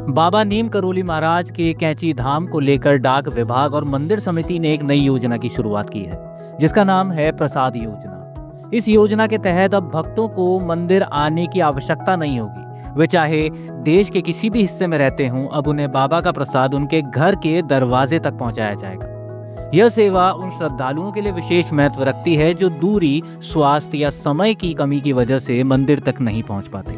बाबा नीम करोली महाराज के कैंची धाम को लेकर डाक विभाग और मंदिर समिति ने एक नई योजना की शुरुआत की है, जिसका नाम है प्रसाद योजना। इस योजना के तहत अब भक्तों को मंदिर आने की आवश्यकता नहीं होगी। वे चाहे देश के किसी भी हिस्से में रहते हों, अब उन्हें बाबा का प्रसाद उनके घर के दरवाजे तक पहुंचाया जाएगा। यह सेवा उन श्रद्धालुओं के लिए विशेष महत्व रखती है जो दूरी, स्वास्थ्य या समय की कमी की वजह से मंदिर तक नहीं पहुंच पाते।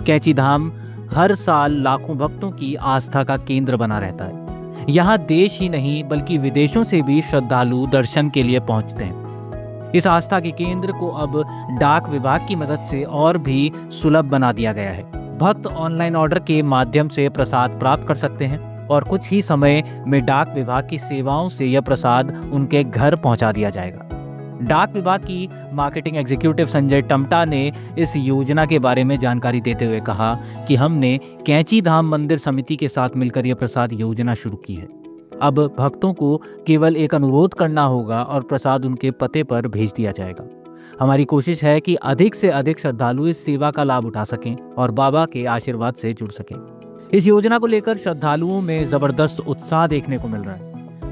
कैंची धाम हर साल लाखों भक्तों की आस्था का केंद्र बना रहता है। यहाँ देश ही नहीं बल्कि विदेशों से भी श्रद्धालु दर्शन के लिए पहुंचते हैं। इस आस्था के केंद्र को अब डाक विभाग की मदद से और भी सुलभ बना दिया गया है। भक्त ऑनलाइन ऑर्डर के माध्यम से प्रसाद प्राप्त कर सकते हैं और कुछ ही समय में डाक विभाग की सेवाओं से यह प्रसाद उनके घर पहुंचा दिया जाएगा। डाक विभाग की मार्केटिंग एग्जीक्यूटिव संजय टमटा ने इस योजना के बारे में जानकारी देते हुए कहा कि हमने कैंची धाम मंदिर समिति के साथ मिलकर यह प्रसाद योजना शुरू की है। अब भक्तों को केवल एक अनुरोध करना होगा और प्रसाद उनके पते पर भेज दिया जाएगा। हमारी कोशिश है कि अधिक से अधिक श्रद्धालु इस सेवा का लाभ उठा सकें और बाबा के आशीर्वाद से जुड़ सकें। इस योजना को लेकर श्रद्धालुओं में जबरदस्त उत्साह देखने को मिल रहा है।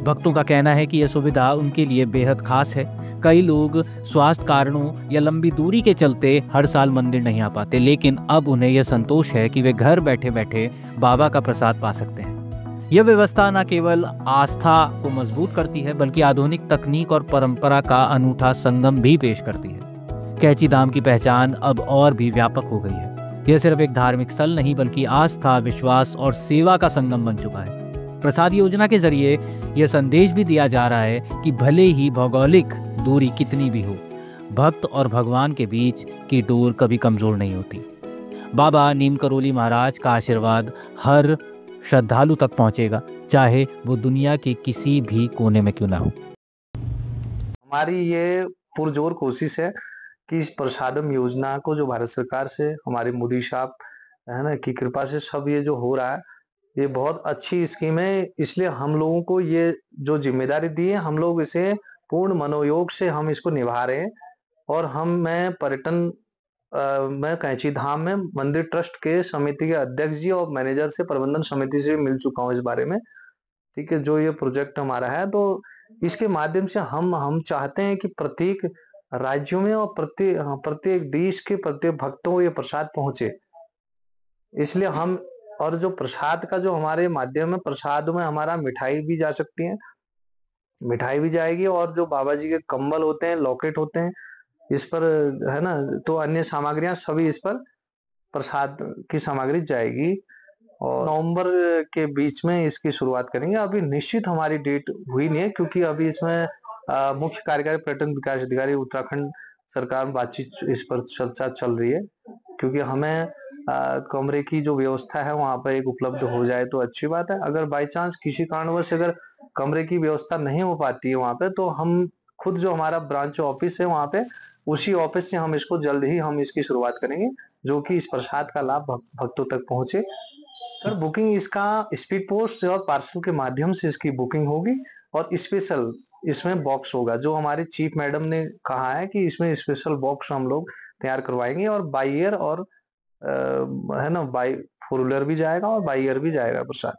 भक्तों का कहना है कि यह सुविधा उनके लिए बेहद खास है। कई लोग स्वास्थ्य कारणों या लंबी दूरी के चलते हर साल मंदिर नहीं आ पाते, लेकिन अब उन्हें यह संतोष है कि वे घर बैठे बैठे बाबा का प्रसाद पा सकते हैं। यह व्यवस्था न केवल आस्था को मजबूत करती है बल्कि आधुनिक तकनीक और परंपरा का अनूठा संगम भी पेश करती है। कैंची धाम की पहचान अब और भी व्यापक हो गई है। यह सिर्फ एक धार्मिक स्थल नहीं बल्कि आस्था, विश्वास और सेवा का संगम बन चुका है। प्रसाद योजना के जरिए यह संदेश भी दिया जा रहा है कि भले ही भौगोलिक दूरी कितनी भी हो, भक्त और भगवान के बीच की डोर कभी कमजोर नहीं होती। बाबा नीम करोली महाराज का आशीर्वाद हर श्रद्धालु तक पहुंचेगा, चाहे वो दुनिया के किसी भी कोने में क्यों ना हो। हमारी ये पुरजोर कोशिश है कि इस प्रसादम योजना को जो भारत सरकार से हमारे मोदी साहब है ना की कृपा से सब ये जो हो रहा है, ये बहुत अच्छी स्कीम है। इसलिए हम लोगों को ये जो जिम्मेदारी दी है, हम लोग इसे पूर्ण मनोयोग से हम इसको निभा रहे हैं। और मैं पर्यटन मैं कैंची धाम में मंदिर ट्रस्ट के समिति के अध्यक्ष जी और मैनेजर से, प्रबंधन समिति से मिल चुका हूँ इस बारे में। ठीक है, जो ये प्रोजेक्ट हमारा है, तो इसके माध्यम से हम चाहते हैं कि प्रत्येक राज्यों में और प्रत्येक देश के प्रत्येक भक्तों को ये प्रसाद पहुंचे। इसलिए हम, और जो प्रसाद का जो हमारे माध्यम है, प्रसाद में हमारा मिठाई भी जा सकती है, मिठाई भी जाएगी, और जो बाबा जी के कंबल होते हैं, लॉकेट होते हैं, इस पर है ना, तो अन्य सामग्रियां सभी इस पर प्रसाद की सामग्री जाएगी। और नवंबर के बीच में इसकी शुरुआत करेंगे। अभी निश्चित हमारी डेट हुई नहीं है क्योंकि अभी इसमें मुख्य कार्यकारी पर्यटन विकास अधिकारी उत्तराखंड सरकार बातचीत इस पर चर्चा चल रही है, क्योंकि हमें कमरे की जो व्यवस्था है वहां पर एक उपलब्ध हो जाए तो अच्छी बात है। अगर बाई चांस किसी कारणवश अगर कमरे की व्यवस्था नहीं हो पाती है वहां पे, तो हम खुद जो हमारा ब्रांच ऑफिस है वहां पे, उसी ऑफिस से हम इसको जल्द ही हम इसकी शुरुआत करेंगे, जो कि इस प्रसाद का लाभ भक्तों तक पहुंचे। सर, बुकिंग इसका स्पीड पोस्ट और पार्सल के माध्यम से इसकी बुकिंग होगी, और स्पेशल इसमें बॉक्स होगा। जो हमारे चीफ मैडम ने कहा है कि इसमें स्पेशल बॉक्स हम लोग तैयार करवाएंगे, और बाई एयर और है ना, बाई फोर व्हीलर भी जाएगा और बाई एयर भी जाएगा प्रसाद।